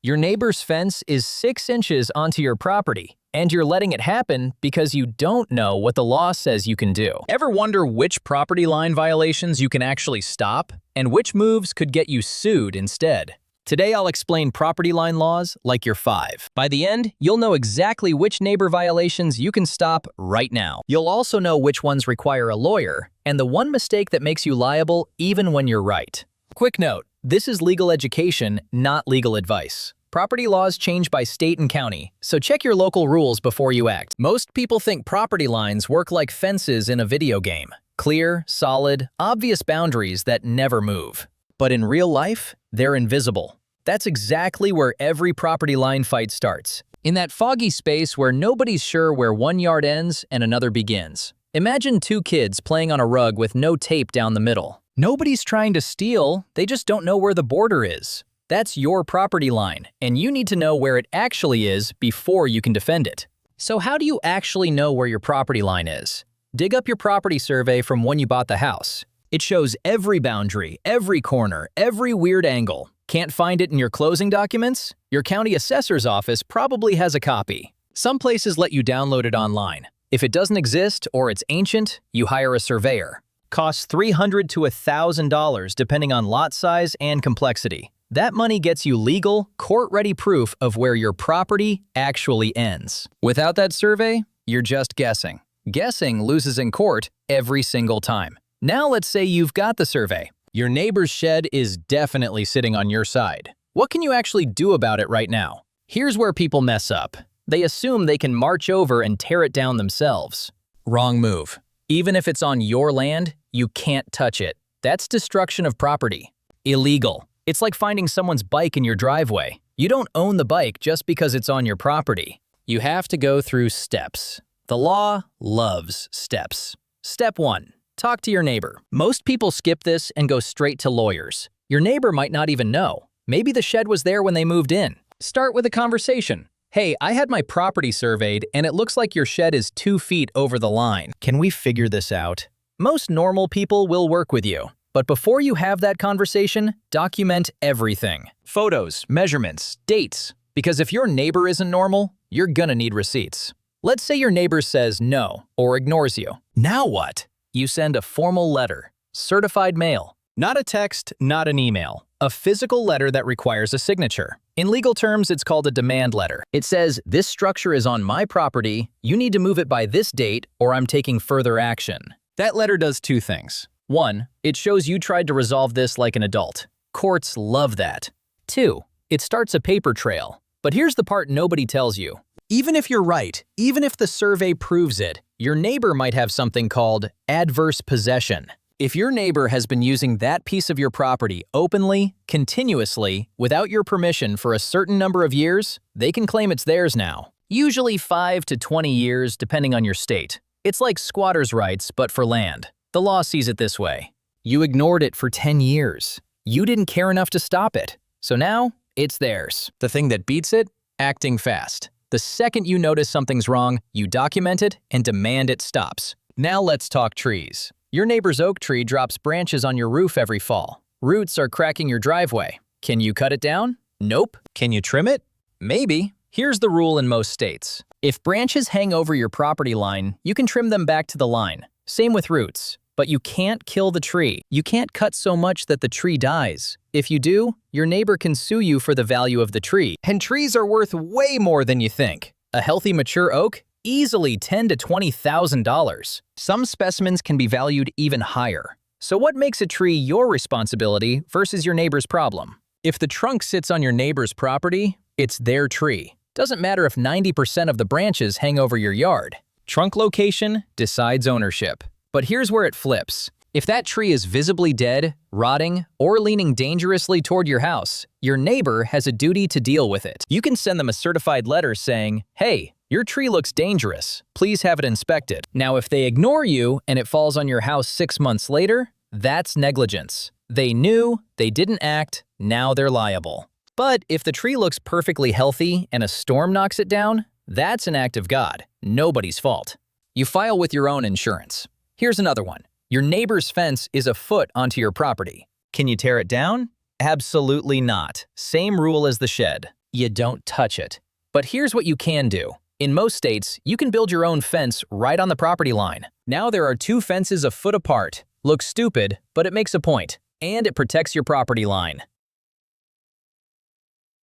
Your neighbor's fence is 6 inches onto your property, and you're letting it happen because you don't know what the law says you can do. Ever wonder which property line violations you can actually stop, and which moves could get you sued instead? Today I'll explain property line laws like you're 5. By the end, you'll know exactly which neighbor violations you can stop right now. You'll also know which ones require a lawyer, and the one mistake that makes you liable even when you're right. Quick note, this is legal education, not legal advice. Property laws change by state and county, so check your local rules before you act. Most people think property lines work like fences in a video game. Clear, solid, obvious boundaries that never move. But in real life, they're invisible. That's exactly where every property line fight starts. In that foggy space where nobody's sure where one yard ends and another begins. Imagine 2 kids playing on a rug with no tape down the middle. Nobody's trying to steal, they just don't know where the border is. That's your property line, and you need to know where it actually is before you can defend it. So how do you actually know where your property line is? Dig up your property survey from when you bought the house. It shows every boundary, every corner, every weird angle. Can't find it in your closing documents? Your county assessor's office probably has a copy. Some places let you download it online. If it doesn't exist or it's ancient, you hire a surveyor. Costs $300 to $1,000 depending on lot size and complexity. That money gets you legal, court-ready proof of where your property actually ends. Without that survey, you're just guessing. Guessing loses in court every single time. Now let's say you've got the survey. Your neighbor's shed is definitely sitting on your side. What can you actually do about it right now? Here's where people mess up. They assume they can march over and tear it down themselves. Wrong move. Even if it's on your land, you can't touch it. That's destruction of property. Illegal. It's like finding someone's bike in your driveway. You don't own the bike just because it's on your property. You have to go through steps. The law loves steps. Step 1. Talk to your neighbor. Most people skip this and go straight to lawyers. Your neighbor might not even know. Maybe the shed was there when they moved in. Start with a conversation. Hey, I had my property surveyed and it looks like your shed is 2 feet over the line. Can we figure this out? Most normal people will work with you. But before you have that conversation, document everything. Photos, measurements, dates. Because if your neighbor isn't normal, you're gonna need receipts. Let's say your neighbor says no or ignores you. Now what? You send a formal letter, certified mail, not a text, not an email, a physical letter that requires a signature. In legal terms, it's called a demand letter. It says, this structure is on my property, you need to move it by this date or I'm taking further action. That letter does 2 things. 1, it shows you tried to resolve this like an adult. Courts love that. 2, it starts a paper trail. But here's the part nobody tells you. Even if you're right, even if the survey proves it, your neighbor might have something called adverse possession. If your neighbor has been using that piece of your property openly, continuously, without your permission for a certain number of years, they can claim it's theirs now. Usually 5 to 20 years, depending on your state. It's like squatters' rights, but for land. The law sees it this way. You ignored it for 10 years. You didn't care enough to stop it. So now, it's theirs. The thing that beats it? Acting fast. The second you notice something's wrong, you document it and demand it stops. Now let's talk trees. Your neighbor's oak tree drops branches on your roof every fall. Roots are cracking your driveway. Can you cut it down? Nope. Can you trim it? Maybe. Here's the rule in most states. If branches hang over your property line, you can trim them back to the line. Same with roots. But you can't kill the tree. You can't cut so much that the tree dies. If you do, your neighbor can sue you for the value of the tree. And trees are worth way more than you think. A healthy mature oak? Easily $10,000 to $20,000. Some specimens can be valued even higher. So what makes a tree your responsibility versus your neighbor's problem? If the trunk sits on your neighbor's property, it's their tree. Doesn't matter if 90% of the branches hang over your yard. Trunk location decides ownership. But here's where it flips. If that tree is visibly dead, rotting, or leaning dangerously toward your house, your neighbor has a duty to deal with it. You can send them a certified letter saying, hey, your tree looks dangerous. Please have it inspected. Now, if they ignore you and it falls on your house 6 months later, that's negligence. They knew, they didn't act, now they're liable. But if the tree looks perfectly healthy and a storm knocks it down, that's an act of God, nobody's fault. You file with your own insurance. Here's another one. Your neighbor's fence is a foot onto your property. Can you tear it down? Absolutely not. Same rule as the shed. You don't touch it. But here's what you can do. In most states, you can build your own fence right on the property line. Now there are two fences a foot apart. Looks stupid, but it makes a point. And it protects your property line.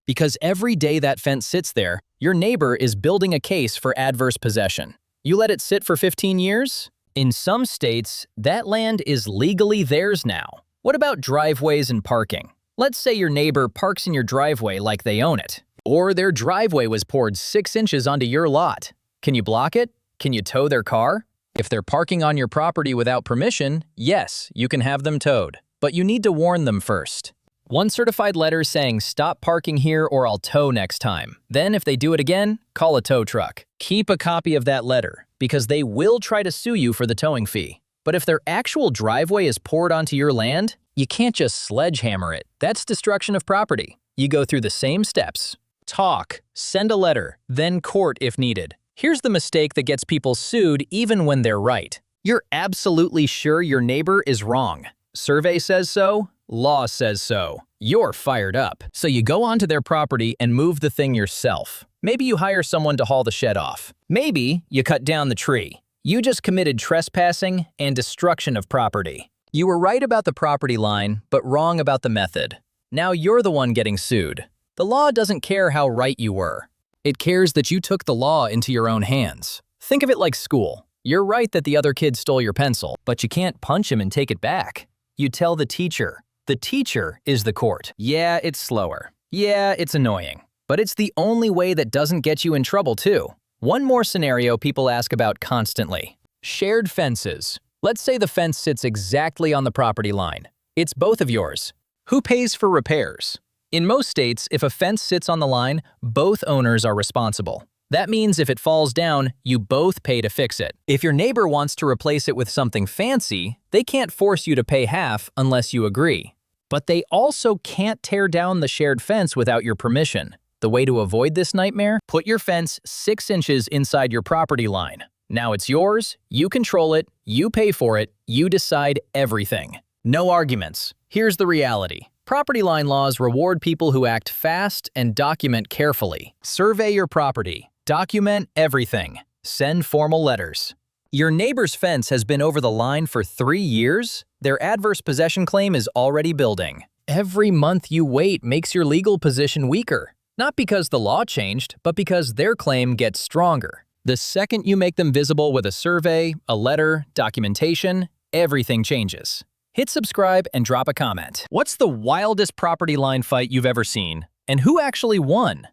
Because every day that fence sits there, your neighbor is building a case for adverse possession. You let it sit for 15 years? In some states, that land is legally theirs now. What about driveways and parking? Let's say your neighbor parks in your driveway like they own it. Or their driveway was poured 6 inches onto your lot. Can you block it? Can you tow their car? If they're parking on your property without permission, yes, you can have them towed. But you need to warn them first. One certified letter saying, "Stop parking here or I'll tow next time." Then if they do it again, call a tow truck. Keep a copy of that letter, because they will try to sue you for the towing fee. But if their actual driveway is poured onto your land, you can't just sledgehammer it. That's destruction of property. You go through the same steps. Talk, send a letter, then court if needed. Here's the mistake that gets people sued even when they're right. You're absolutely sure your neighbor is wrong. Survey says so, law says so. You're fired up. So you go onto their property and move the thing yourself. Maybe you hire someone to haul the shed off. Maybe you cut down the tree. You just committed trespassing and destruction of property. You were right about the property line, but wrong about the method. Now you're the one getting sued. The law doesn't care how right you were. It cares that you took the law into your own hands. Think of it like school. You're right that the other kid stole your pencil, but you can't punch him and take it back. You tell the teacher. The teacher is the court. Yeah, it's slower. Yeah, it's annoying. But it's the only way that doesn't get you in trouble too. One more scenario people ask about constantly. Shared fences. Let's say the fence sits exactly on the property line. It's both of yours. Who pays for repairs? In most states, if a fence sits on the line, both owners are responsible. That means if it falls down, you both pay to fix it. If your neighbor wants to replace it with something fancy, they can't force you to pay half unless you agree. But they also can't tear down the shared fence without your permission. The way to avoid this nightmare? Put your fence 6 inches inside your property line. Now it's yours, you control it, you pay for it, you decide everything. No arguments. Here's the reality. Property line laws reward people who act fast and document carefully. Survey your property. Document everything. Send formal letters. Your neighbor's fence has been over the line for 3 years? Their adverse possession claim is already building. Every month you wait makes your legal position weaker. Not because the law changed, but because their claim gets stronger. The second you make them visible with a survey, a letter, documentation, everything changes. Hit subscribe and drop a comment. What's the wildest property line fight you've ever seen? And who actually won?